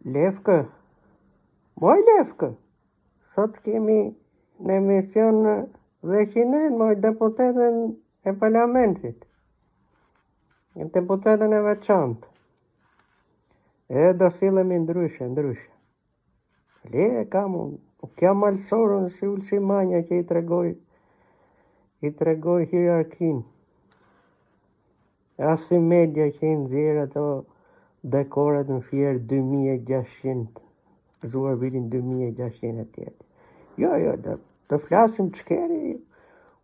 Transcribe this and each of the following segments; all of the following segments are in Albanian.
Lefkë, moj Lefkë, sot kemi në emision dhe qinen moj deputetën e parlamentit, deputetën e veçantë. Do sillemi ndryshe. Le kam unë, kjo malsorën si Ulsi Manja që i tregoj hierarkin. As si media që i nxjerr ato dekorat në fjerë 2600, zuar vitin 2600 atjetë. Jo, do flasim çkeri.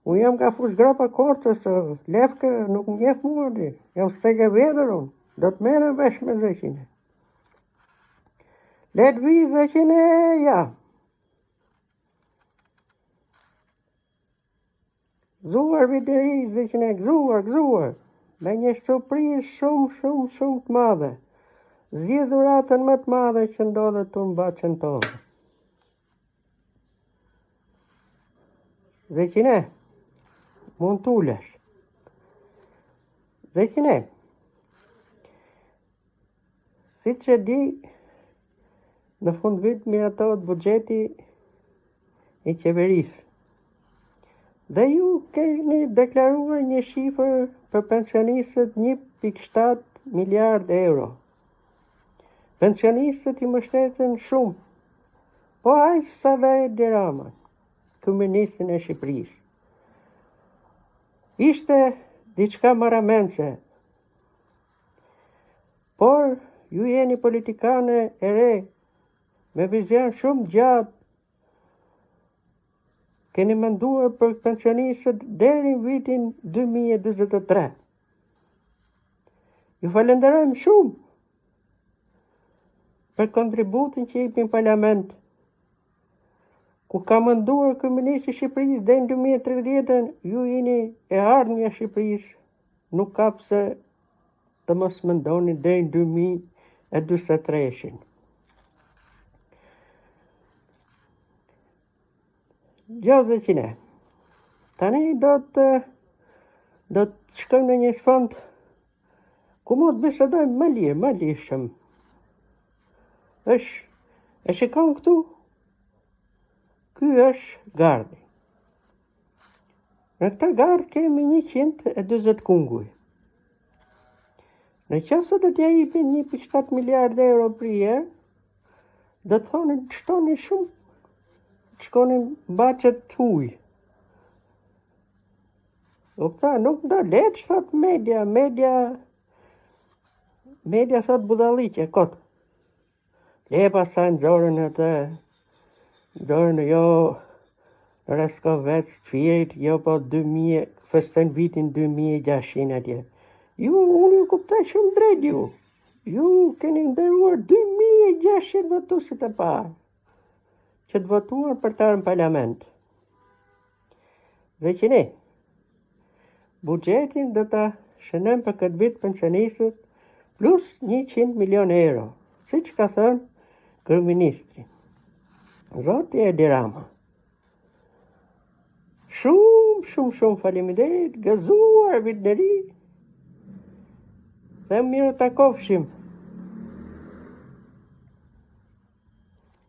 Unë jam ka fush grapa kortës, Lefkë nuk më njeh mua di. Jam steg e vjetër unë, do të merrem vesh me zeqin. Let vi zeqin ja. Gëzuar vitin e ri, zeqin gëzuar. Me një surprizë shumë të madhe. Zgjidh dhuratën më të madhe që ndodhet tu në Baçën tonë. Zeqin mund t'ulesh. Zeqin si që di, në fund vit miratohet buxheti i qeverisë. Dhe ju keni deklaruar një shifër për pensionistët 1.7 miliard euro. Pensionistët i mbështeten shumë, po aq sa dhe Edi Rama, kryeministrin e Shqipërisë. Ishte diçka marramense, por ju jeni politikane e re, me vizion shumë gjatë. Keni menduar për pensionistët deri në vitin 2023. Ju falenderojmë shumë për kontributin që jepni në parlament, ku ka menduar kryeministri i Shqipërisë deri në 2030, ju jeni e ardhmja e Shqipërisë, nuk ka pse të mos mendoni deri në 2043. Jo zeqin tani do të shkojmë në një sfond ku mund të bisedojmë më lirshëm. E shikon këtu, ky është gardi. Në këtë gard kemi 140 kunguj. Në qoftë se do t'ja jepin 1.7 miliard euro për herë, do të thonin shtoni shumë, shkonin Baçët të huj. Nuk do leç, thot media thot budalliqe, kot. Le pasaj nxorën jo Raskovec të Firit, jo po 2000, festojnë vitin 2600 atje. Unë ju kuptoj shumë drejt ju. Ju keni nderuar 2600 votuesit e parë, që të votuar për të ardhur në parlament. Zeqin buxhetin do ta shënojmë për këtë vit pensionistët plus 100 milion euro, siç ka thënë kryeministri. Zoti Edi Rama. Shumë faleminderit, gëzuar vitin e ri. Dhe mirë takofshim.